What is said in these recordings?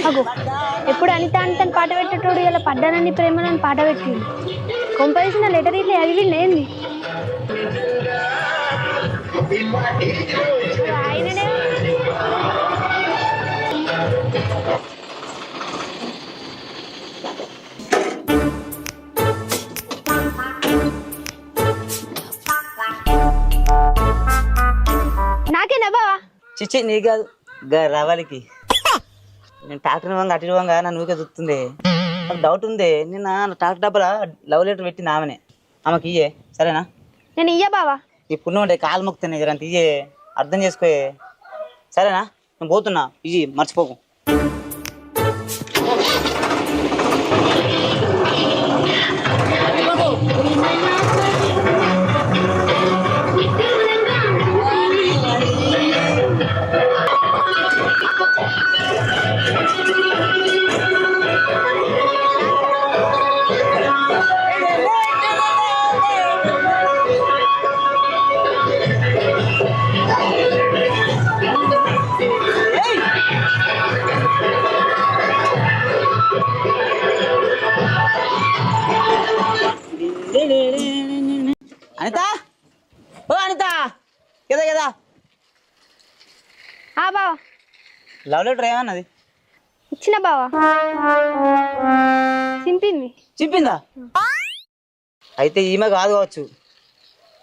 అగో ఎప్పుడు అనిత అంతని పాట పెట్టేటోడు ఇలా పడ్డానని ప్రేమలని పాట పెట్టిండు. కొంపదీసిన లెటర్ ఇట్లా చదివిండు ఏంది ఆయననే. నాకేనా బావా? చిచ్చి నీ కాదు రావాలికి. నేను ట్రాక్టర్ ఇవ్వంగా అటు ఇవ్వంగా నన్ను ఊరికే చూస్తుంది. నాకు డౌట్ ఉంది. నిన్న ట్రాక్టర్ డబ్బులా లవ్ లెటర్ పెట్టింది ఆమెనే. ఆమెకి ఇయ్యే సరేనా? నేను ఇయ్య బావా. ఈ పుణ్యం అంటే కాలు మొక్కుతాను జరంత ఇయ్యే, అర్థం చేసుకోయే సరేనా? నేను పోతున్నా, ఇయ్యి మర్చిపోకు. అనిత, ఓ అనిత, కదా కదా బావా లవ్ లెటర్ ఏమన్నది? ఇచ్చిన బావా. చింపింది. చింపిందా? అయితే ఈమె కాదు కావచ్చు.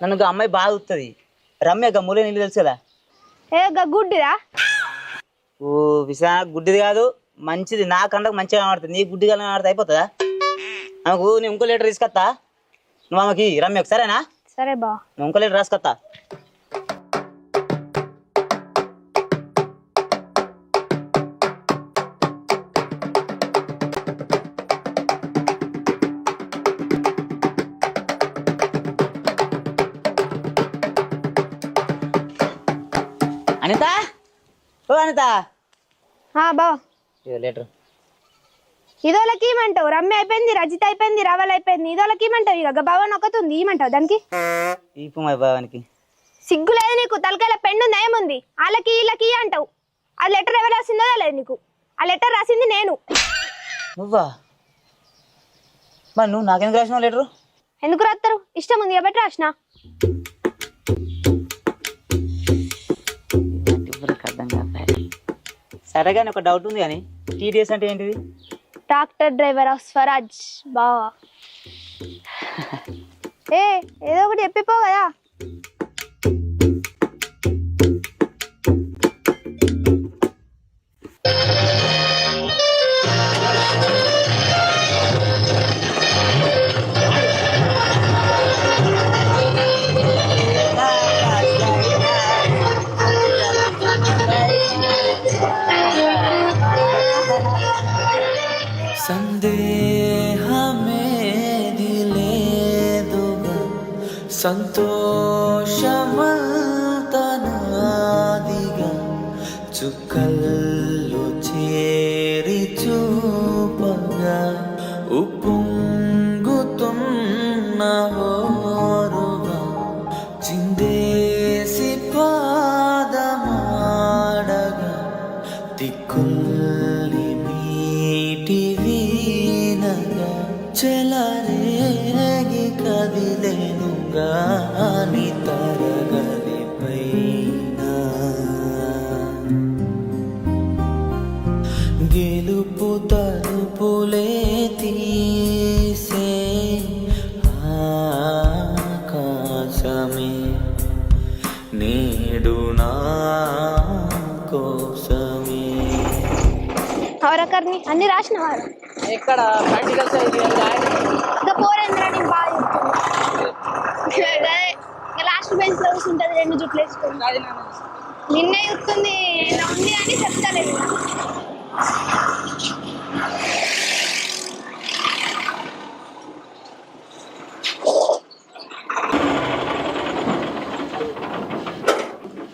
నన్ను అమ్మాయి బాగా వస్తుంది. రమ్య మూలే నీళ్ళు తెలుసు కదా? గుడ్డిదా? ఓ విషా గుడ్డిది కాదు, మంచిది. నా కండకు మంచిగా కనబడుతుంది. నీ గుడ్డిగా కనబడితే అయిపోతుందా? ఆమెకు నేను ఇంకో లెటర్ తీసుకొస్తా, నువ్వు ఆమెకి రమ్యకు సరేనా? సరే బా, నువ్వు ఇంకో లెటర్ రాసుకొస్తా. అనిత, ఓ అనిత. బా లెటర్ ఇదోళ్ళకి ఇమంటావు. రమ్య అయిపోయింది, రజిత అయిపోయింది, రవల్ అయిపోయింది. ఇదోళ్ళకి ఇమంటావు. ఇక భవన్ ఒకతుంది ఇమంటావు దానికి. భావానికి సిగ్గు లేదు నీకు? తలకాయల పెండు ఏముంది? వాళ్ళకి వీళ్ళకి అంటావు. ఆ లెటర్ ఎవరు రాసిందో లేదు నీకు. ఆ లెటర్ రాసింది నేను. నువ్వా? మరి నువ్వు నాకెందుకు రాసినావు లెటరు? ఎందుకు రాస్తారు? ఇష్టం ఉంది కాబట్టి రాసిన. సరేగాని ఒక డౌట్ ఉంది కానీ, టీడీఎస్ అంటే ఏంటిది? ట్రాక్టర్ డ్రైవర్ ఆఫ్ స్వరాజ్ బావా. ఏదో ఒకటి చెప్పిపో కదా. సంతోషమంతనాదిగా చుక్కల్లో చేరి చూపగా ఉప్పొంగుతున్న హోరుగా చిందేసి పాదమాడగా దిక్కుల్ని మీటి వీనగా చెలరేగి కదిలేను గాని తరగని పైన గెలుపు తలుపులే తీసే ఆకాశమే నేడు నా కోసమే. అవరకర్ని అన్ని రాసిన వారు ఎక్కడ ప్రాక్టికల్స్ ఇంకా పోరేంద్రా నేను బాగా లాస్ట్ బెంచ్ లో కూర్చుంటది, 2 జుట్లు వేసుకొని. నిన్నే చూస్తుంది ఇలా ఉంది అని చెప్తాలేదు.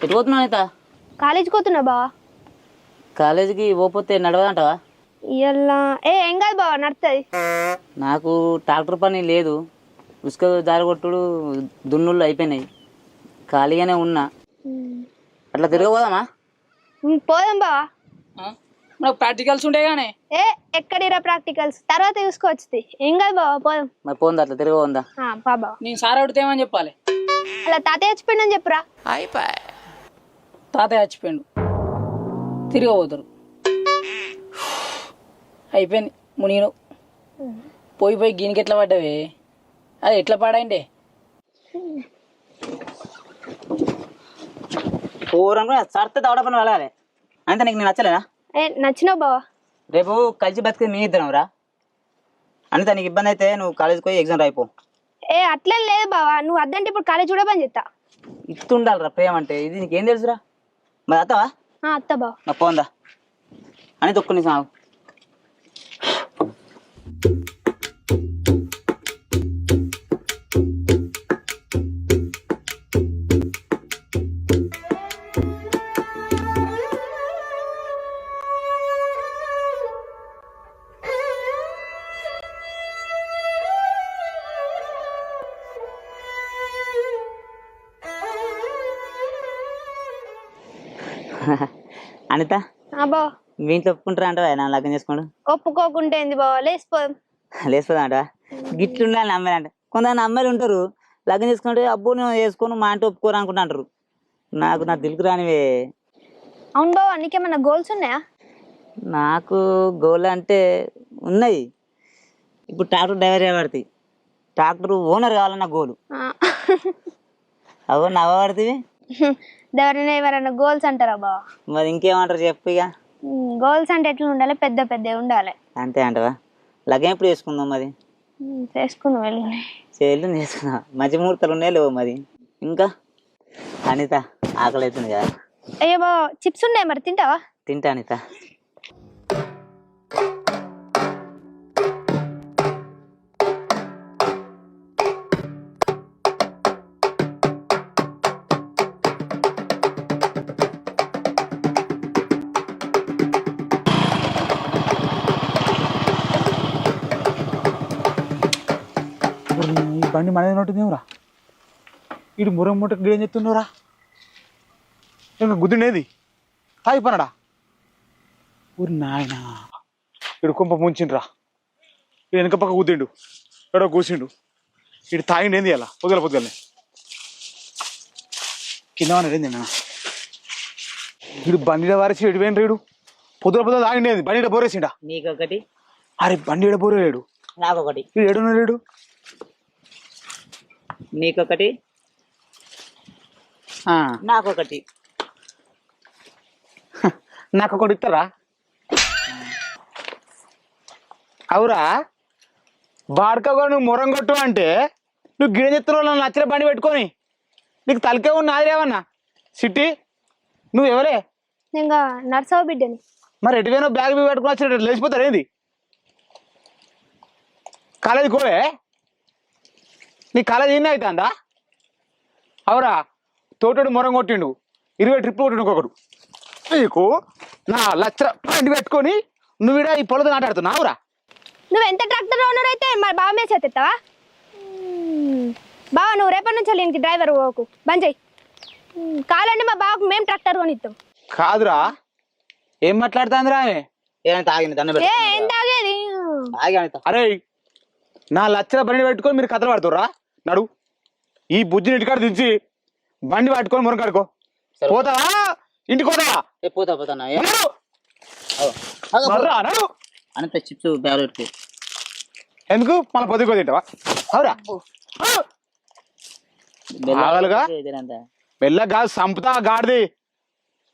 ఎటు పోతున్నావు అనిత? కాలేజీకి పోతున్నా బావా. కాలేజీకి పోతే నడవదంటావా? ఇలా ఏం కాదు బావా, నడుతుంది. నాకు ట్రాక్టర్ పని లేదు, ఉసుక జారగొట్టుడు దున్నుళ్ళు అయిపోయినాయి, ఖాళీగానే ఉన్నా. అట్లా తిరగబోదామా? పోదాం బావా. నాకు ప్రాక్టికల్స్ ఉంటాయి కానీ ఏ ఎక్కడిరా ప్రాక్టికల్స్ తర్వాత చూసుకోవచ్చు ఏం కాదు బావ పోదాం మరి పోందా అట్లా తిరిగి పోందా పా బావ నేను సార్ అడిగితేమని చెప్పాలి. అలా తాతయ్య చచ్చిపోయిందని చెప్పురా. తాతయ్య చచ్చిపోయిండు తిరగబోతారు అయిపోయింది మునీను పోయి పోయి గీనికి ఎట్లా పడ్డావే అది ఎట్లా పాడాయంటే పూరం సర్త దవడ పని వెళ్ళాలి అంతే నీకు నేను నచ్చలేనా ఏ నచ్చినావు బావ. రేపు కలిసి బతికి మీ ఇద్దరం రా అంతే నీకు ఇబ్బంది అయితే నువ్వు కాలేజీకి పోయి ఎగ్జామ్ రాయిపో. ఏ అట్లేం లేదు బావ నువ్వు అద్దంటే ఇప్పుడు కాలేజ్ కూడా పని చేస్తా. ఇస్తుండాలిరా ప్రేమ అంటే ఇది నీకేం తెలుసురా మరి అత్తవా అత్త బావ నా పోందా అని తొక్కుని సాగు. అనిత బావ మీ ఇంట్లో ఒప్పుకుంటారా అంటావా నా లగ్నం చేసుకోండు ఒప్పుకోకుంటే ఏంది బావ లేచిపోదాం. లేకపోతే అంట గిట్లు ఉండాలి అమ్మాయిలు అంటే కొంతమంది అమ్మాయిలు ఉంటారు లగ్నం చేసుకుంటే అబ్బో నేను చేసుకొని మా అంటే ఒప్పుకోరు అనుకుంటా అంటారు. నా దిలుకు రానివే. అవును బావ నీకేమన్నా గోల్స్ ఉన్నాయా? నాకు గోల్ అంటే ఉన్నాయి. ఇప్పుడు ట్రాక్టర్ డ్రైవర్ చేయబడుతుంది ట్రాక్టర్ ఓనర్ కావాలన్న గోలు అవ్వ నవ్వబడుతుంది. ఎవరైనా గోల్స్ అంటారా బావ? మరి ఇంకేమంటారు చెప్పు ఇక. గోల్స్ అంటే ఎట్లా ఉండాలి పెద్ద పెద్ద ఉండాలి అంతే అంటవా లగ్గం ఎప్పుడు చేసుకుందాం మరి చేసుకుందాం వెళ్ళి చేయాలి చేసుకుందాం మంచి ముహూర్తాలు ఉన్నాయి లేవు మరి. ఇంకా అనిత ఆకలి అవుతుంది కదా. అయ్యో బావ చిప్స్ ఉన్నాయి మరి తింటావా? తింటా అనిత. ఈ బండి మనది నోటుందేమరా ఇటు మురం మూట గిడేం చెప్తున్నావురా ఇంకా గుద్దుండేది తాగిపోనాడా ఊరి నాయన ఇడు కుంప ముంచిండ్రా ఇడు వెనక పక్క గుద్దిండు ఎడో కూర్చిండు ఇటు తాగిండేంది అలా పొద్దులనే కింద ఏంది అన్న ఇడు బండిలో వారేసి ఇటు పోయిండ్రు ఇడు పొద్దుల తాగిండేది బండిలో బోరేసిండా. నీకొకటి అరే బండి ఇడ బోరేలేడు నాకొకటి ఇడు ఏడున్నాడు లేడు నీకొకటి నాకొకటి నాకు ఒకటి ఇస్తారా అవురా బాడకగా నువ్వు మొరం కొట్టు అంటే నువ్వు గిడ చెప్తున్నావు నన్ను నచ్చిన బండి పెట్టుకొని నీకు తలకే ఉన్న నాదిరేవన్నా సిట్టి నువ్వు ఎవరే ఇంకా నర్సవ బిడ్డని. మరి ఎటువైనా బ్యాగ్ బీ పెట్టుకుని వచ్చి లేచిపోతారు ఏంది కాలేజీ కోలే నీ కాలేజీ ఎన్ని అవుతుందా అవురా తోటోడు మొరం కొట్టిండు 20 ట్రిప్లు కొట్టిండు ఇంకొకడు నీకు నా లచ్చ బండి పెట్టుకొని నువ్వు ఈ పొలతో ఆటాడుతున్నావురా. నువ్వు ఎంత ట్రాక్టర్ ఓనర్ అయితే మరి బావ మీద చేస్తావా? బావ నువ్వు రేపటి నుంచి ఇంటికి డ్రైవర్ పోకు బంద్ చెయ్యి. కావాలండి మా బావకు మేము ట్రాక్టర్ కొనిస్తాం. కాదురా ఏం మాట్లాడుతుందిరా ఏమైనా తాగింది దండ ఏం తాగేది? అరే నా లచ్చల బండి పెట్టుకొని మీరు కథలు పడుతుర్రా నడు ఈ బుజ్జిని ఇంటికాడ దించి బండి పట్టుకొని మురకాడుకో పోతావా ఇంటికి పోతావా పోతా పోతానా నడు అంత చిప్స్ బ్యాగ్ పెట్టుకో ఎందుకు మన పొద్దుకో తింటావా అవురా ఆగలుగా మెల్లగా సంపుతా గాడిది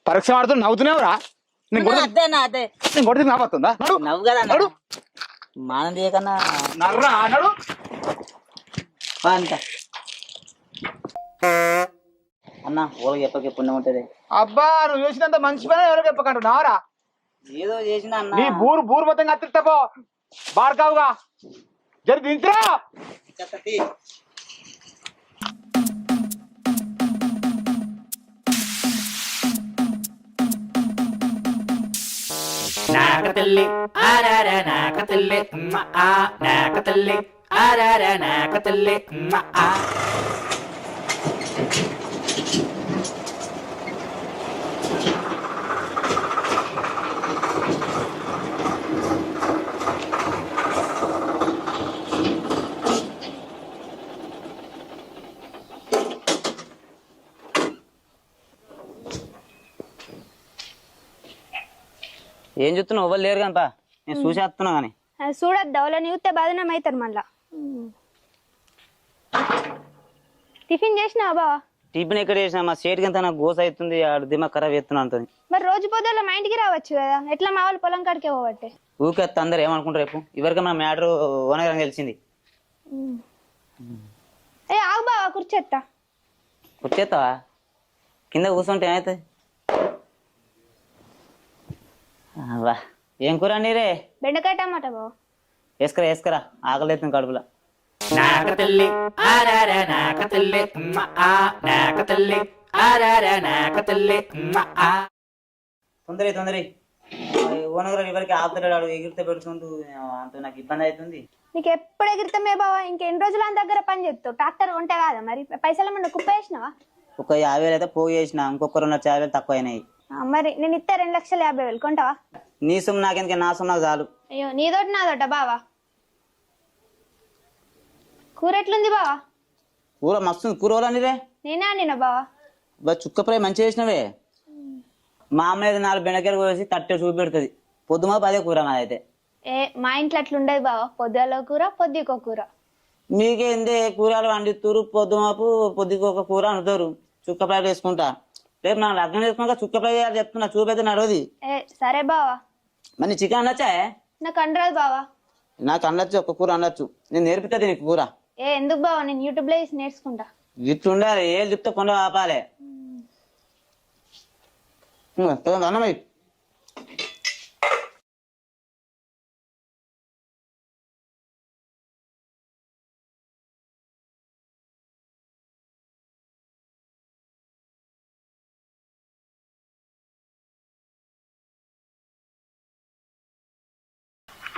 పరీక్ష ఆడుతూ నవ్వుతున్నావురా నేను కొడితే నవ్వుతుందా నడు నవ్వు కదా నడు మానం చేయకన్నా నర్రా నడు అంత అన్న ఓళ్ళకి చెప్పకే పుణ్యం ఉంటది. అబ్బా నువ్వు చేసినంత మంచి పని ఎవరికి చెప్పకంటున్నావరా ఏదో చేసిన అన్న నీ బూరు మొత్తం కత్తిస్తాపో బాడకావుగా జరి దించరా నాకతల్లి ఆరార నాకతల్లి ఆ నాకతల్లి ఆరార నాకతల్లి ఆ ఏం చూస్తున్నావు? ఎవ్వరు లేరు కనుపా, నేను చూసేస్తున్నా కానీ. అది చూడద్దా వాళ్ళని చూస్తే బదనం అవుతారు మళ్ళా. టిఫిన్ చేసినావా బావా? టిఫిన్ ఎక్కడ చేసినా మా సేటుకి అంతా నాకు గోస అవుతుంది, ఆడు దిమాగ్ ఖరాబ్ చేస్తున్నా అంటుంది. మరి రోజు పొద్దున్న మా ఇంటికి రావచ్చు కదా, ఎట్లా మా వాళ్ళు పొలం కాడికే పోవట్టే. ఊకెత్త అందరు ఏమనుకుంటారు రేపు? ఇవరికి మన మ్యాటర్ ఓనర్ తెలిసింది. ఏ ఆగు బావా, కూర్చేస్తా. వచ్చేస్తావా? కింద కూర్చుంటే ఏమవుతుంది? వా, ఏం కూర అండి రే? బెండకాయ టమాటా బావా. వేసుకురా వేసుకురా, ఆకలి అవుతుంది కడుపులో. నాకతల్లి ఆరార నాకతల్లి ఆ నాకతల్లి ఆరార నాకతల్లి ఆ. తొందర ఓనర్ ఎవరికి ఆపుతాడు, ఎగిరితే పెడుతుంటూ అంత నాకు ఇబ్బంది అవుతుంది. నీకు ఎప్పుడు ఎగిరితమే బావా, ఇంకెన్ని రోజులు అంత దగ్గర పని చేస్తావు? ట్రాక్టర్ ఉంటే కాదా మరి? పైసలు ఏమన్నా కుప్ప వేసినావా? ఒక 50,000 అయితే పోగు చేసిన, ఇంకొక 250,000 తక్కువ అయినాయి. మరి నేను ఇస్తా 2,50,000 కొంటావా? నీ సొమ్ము నాకెందుకే, నా సొమ్ము నాకు చాలు. అయ్యో నీతోటి నాదోట బావా. కూర ఎట్లుంది బావా? కూర మస్తు. కూర వాళ్ళని రే? నేనే అండినా బావా. చుక్క ఫ్రై మంచిగా చేసినవే. మా అమ్మ అయితే 4 బెండకాయలు కోసి తట్టే చూపి పెడుతుంది. పొద్దుమా అదే కూర నాదైతే. మా ఇంట్లో అట్లుండదు బావా, పొద్దులో కూర పొద్దుకో కూర. మీకేందే కూరలు వండిస్తారు, పొద్దుమాపు పొద్దుకు ఒక కూర వండుతారు. చుక్క ఫ్రై వేసుకుంటా. రేపు నాకు లగ్నం చేసుకున్నాక చుక్క ఫ్రై చేయాలి చెప్తున్నా, చూపైతే నడవది. సరే బావా. మరి నీ చికెన్ అనొచ్చా? నాకు అండరాదు బావా. నాకు అనొచ్చు, ఒక కూర అనొచ్చు. నేను నేర్పుతుంది నీకు కూర. ఎందుకు బావా, నేను యూట్యూబ్ లో చూసి నేర్చుకుంటా. ఇట్లుండాలి, ఏళ్ళు చెప్తే కొండ ఆపాలి. అన్నమయ్య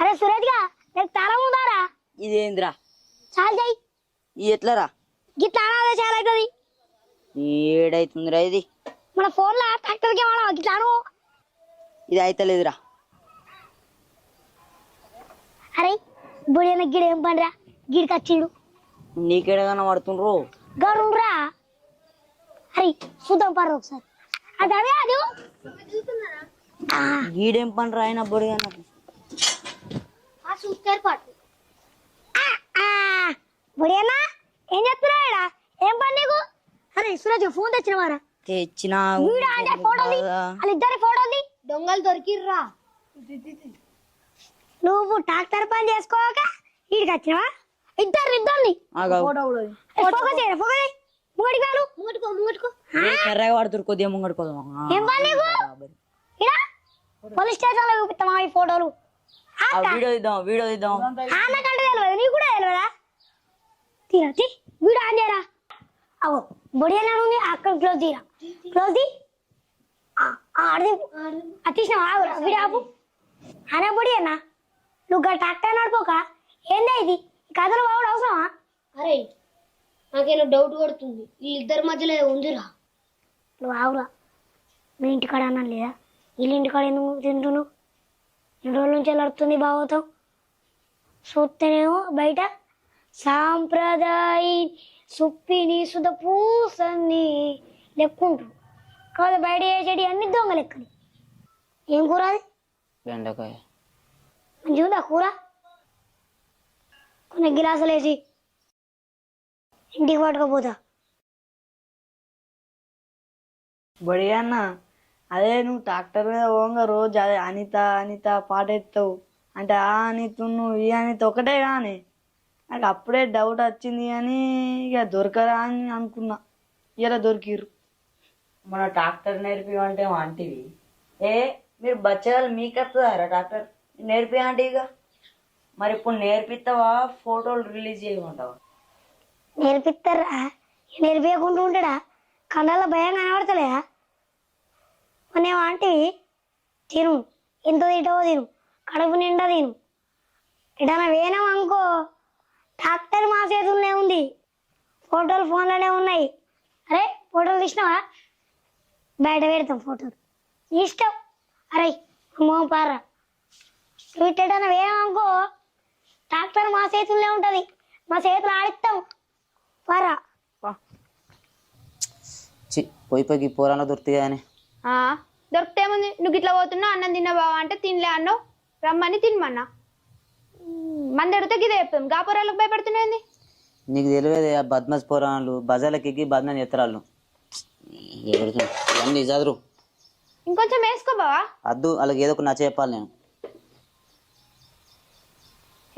అరే సురేష్ గా నీకు తాళం ఉందారా? ఇదేంద్రా? చాలా చెయ్యి. ఇది ఎట్లరా? గిట్లా అనాదే చాలా అవుతుంది. ఏడైతుందిరా ఇది? మన ఫోన్ లో ట్రాక్టర్ కి వాడా గిట్లాను. ఇది అయితలేదురా. అరే బుడిన గిడ ఏం పనిరా, గిడికి వచ్చిండు. నీకేడగానే పడుతుండ్రు గడురా. అరే చూద్దాం పర్రు ఒకసారి. అది అదే అది గీడేం పని రాయన బొడిగా నాకు. చూస్తారు పాటు బుడియన్నా ఏం చెప్తున్నాడా? ఏం పని నీకు? అరే సురేష్ ఫోన్ తెచ్చినవారా? తెచ్చినా. వీడా అంటే ఫోటోది, వాళ్ళిద్దరి ఫోటోది. దొంగలు దొరికిర్రా. నువ్వు ట్రాక్టర్ పని చేసుకోక వీడికి వచ్చినవా? ఇద్దరిని పడుతురు కొద్దిగా ముంగడుకోదాం. ఏం పని నీకు? పోలీస్ స్టేషన్ లో చూపిస్తామా ఈ ఫోటోలు? వీడియో ఇద్దాం, వీడియో ఇద్దాం. నాకంటే తెలియదు, నీకు కూడా తెలియదా? తీరా తీ, వీడియో ఆన్ చేయరా. అవో బొడి ఎలా ఉంది, అక్కడ క్లోజ్ తీరా, క్లోజ్ తీ. తీసినా వీడియో ఆపు. అనే బొడి అన్నా, నువ్వు ట్రాక్టర్ నడిపోక ఏందా ఇది కథలు బాగుడు అవసరమా? అరే నాకేదో డౌట్ కొడుతుంది, వీళ్ళిద్దరి మధ్యలో ఉందిరా. నువ్వు ఆవురా, మీ ఇంటికాడ అన్నా లేదా? వీళ్ళ ఇంటికాడ ఎందుకు తింటున్నావు? 2 రోజుల నుంచి వెళ్ళడుతుంది బావతో. చూస్తేనేమో బయట సాంప్రదాయ సుప్పిని సుధ పూసని లెక్కుంటారు కాదు, బయట చేసేటి అన్ని దొంగ లెక్కని. ఏం కూర అది? బెండకాయ. మంచిగా ఉందా కూర? కొన్ని గిలాసులు వేసి ఇంటికి పట్టుకపోతా. బడి అన్న, అదే నువ్వు ట్రాక్టర్ మీద పోగా రోజు అదే అనిత అనిత పాట ఎత్తావు అంటే ఆ అనిత నువ్వు ఈ అనిత ఒకటే కానీ నాకు అప్పుడే డౌట్ వచ్చింది కానీ ఇక దొరకరా అని అనుకున్నా. ఇలా దొరికిర్రు. మన ట్రాక్టర్ నేర్పిమంటే అంటివి మీరు బచ్చాలు మీకు వస్తుందారా ట్రాక్టర్ నేర్పి అంటే? ఇక మరి ఇప్పుడు నేర్పిస్తావా, ఫోటోలు రిలీజ్ చేయమంటావా? నేర్పిస్తారా? నేర్పించకుండా ఉంటాడా? కళ్ళల్లో భయం కనబడతలేదా? మనం అంటే తిను, ఎంత తింటావో తిను, కడుపు నిండా తిను. ఎటన్నా వేనాం అనుకో, ట్రాక్టర్ మా చేతుల్లోనే ఉంది, ఫోటోలు ఫోన్లోనే ఉన్నాయి. అరే ఫోటోలు తీసినావా? బయట పెడతాం ఫోటోలు, ఇష్టం. అరే మో పారా, నువ్వు ఇట్టేటన్నా వేనాం అనుకో, ట్రాక్టర్ మా చేతుల్లోనే ఉంటుంది, మా చేతులు ఆడిస్తాం. పారా పోయి పోయి పోరాన దొరుకుతాయి కానీ దొరికితే ఏముంది, నువ్వు ఇట్లా పోతున్నావు అన్నం తిన్నా బావా అంటే తినలే అన్నావు, రమ్మని తినమన్నా. మంది అడిగితే గిదే చెప్తాం, గాపురాలకు భయపడుతున్నాయింది. నీకు తెలియదు ఆ బద్మస్ పోరాళ్ళు బజార్లకి ఎక్కి బద్నాన్ని ఎత్తరాళ్ళు ఇవన్నీ చదురు. ఇంకొంచెం వేసుకో బావా. అద్దు వాళ్ళకి ఏదో ఒక నచ్చ చెప్పాలి నేను.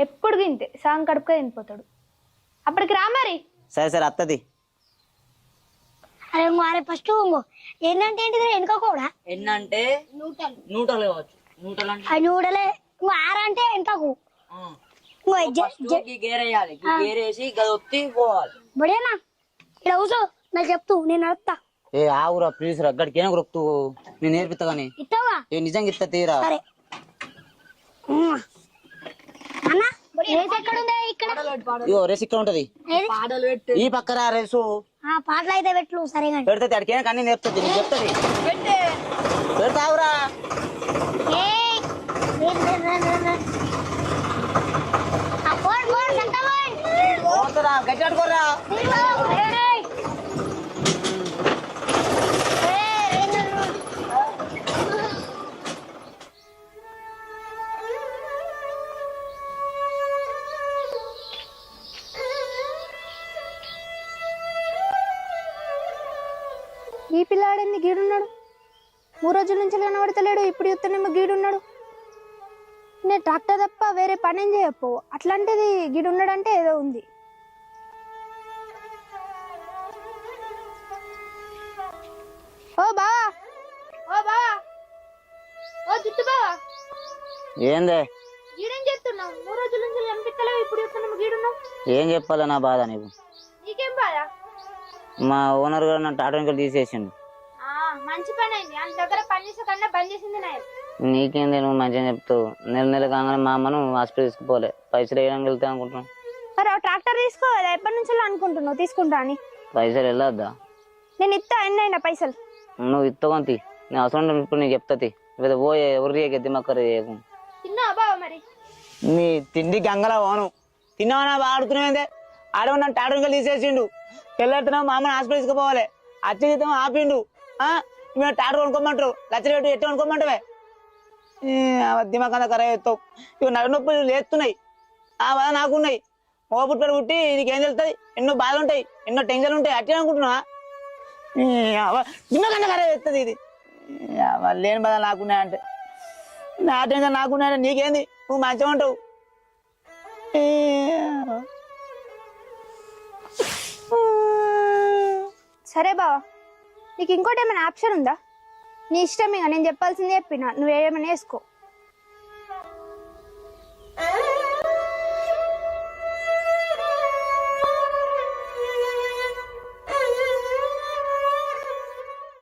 ఎప్పుడు గింతే సగం కడుపుగా తినిపోతాడు. అప్పటికి రా మరి. సరే సరే అత్తది. అరే ఇంకో అరే ఫస్ట్ ఇంకో ఏంటంటే ఏంటిది వెనుక కూడా ఎన్నంటే నూటలు కావచ్చు. నూటలు అంటే ఆ నూడలే ఇంకో ఆరంటే వెనుకకు ఇంకో గేరేయాలి, గేరేసి గదొత్తి పోవాలి. బడేనా ఇక్కడ కూర్చో, నాకు చెప్తూ నేను నడుపుతా. ఏ ఆవురా ప్లీజ్ రా, గడికి ఏమో రొక్తూ నేను నేర్పిస్తా కానీ. ఇస్తావా? ఏ నిజంగా ఇస్తా తీరా. సరే అన్న రేస్ ఎక్కడ ఉందా? ఇక్కడ ఇగో రేస్ ఇక్కడ ఉంటది, ఈ పక్కరా రేసు. పాటలు అయితే పెట్టు. సరే కానీ పెడితే అడికి ఏం అన్ని నేర్పుతుంది, నీకు చెప్తుంది. పెడతావురా. గట్టి పట్టుకోరా. ఈ పిల్లాడింది గీడున్నాడు, 3 రోజుల నుంచి కనబడతలేడు, ఇప్పుడు చూస్తేనేమో గీడున్నాడు. నేను ట్రాక్టర్ తప్ప వేరే పని ఏం చేయకపో, అట్లాంటిది గీడున్నాడంటే ఏదో ఉంది. ఓ బావా, ఓ బావా, ఓ జుట్టు బావా, ఏందే గీడేం చేస్తున్నావు? 3 రోజుల నుంచి కనిపిస్తలేవు, ఇప్పుడు చూస్తేనేమో గీడున్నావు. ఏం చెప్పాలా నా బాధ నీకు? నీకేం బాధ? మా ఓనర్ గారు నన్ను టాటా వెంకలు తీసేసిండు. మంచి పని అయింది, ఆయన దగ్గర పని చేసే కన్నా బంద్ చేసింది నాయ. నీకేంది, నువ్వు మంచిగా చెప్తావు. నెల కాగానే మా అమ్మను హాస్పిటల్ తీసుకుపోలే, పైసలు వేయడానికి వెళ్తే అనుకుంటున్నాం. మరి ట్రాక్టర్ తీసుకోవాలి, ఎప్పటి నుంచి అనుకుంటున్నావు తీసుకుంటా అని? పైసలు వెళ్ళొద్దా? నేను ఇస్తా, ఎన్నైనా పైసలు నువ్వు ఇస్తావంతి, నేను అవసరం ఇప్పుడు నీకు చెప్తాది. లేదా పోయే ఉర్రి ఎత్తి మక్కరు తిన్నావా బావ? మరి నీ తిండి గంగలా పోను. తిన్నావా? ఆడుకునేదే ఆడవ నన్ను టాటా వెంకలు తీసేసిండు. వెళ్ళడుతున్నావు మా అమ్మని హాస్పిటల్ తీసుకుపోవాలి, అచ్చగితం ఆపిండు. మేము టాటర్ కొనుక్కోమంటారు, లచ్చలు పెట్టి ఎట్టు కొనుక్కోమంటావే? దిమాకంతా ఖరాబ్ చేస్తావు. ఇవి నడు నొప్పులు లేస్తున్నాయి, ఆ బాధ నాకున్నాయి. ఓ పుట్టాడు పుట్టి నీకేం తెలుస్తుంది? ఎన్నో బాధలు ఉంటాయి, ఎన్నో టెన్షన్లు ఉంటాయి. అట్టే అనుకుంటున్నావా? దిమాకంతా ఖరాబ్ చేస్తుంది ఇది. లేని బాధ నాకున్నాయంటే, నా టెన్షన్ నాకున్నాయంటే నీకేంది? నువ్వు మంచిగా ఉంటావు. సరే బావా, నీకు ఇంకోటి ఏమైనా ఆప్షన్ ఉందా? నీ ఇష్టం, ఇక నేను చెప్పాల్సింది చెప్పినా, నువ్వు ఏమైనా వేసుకో.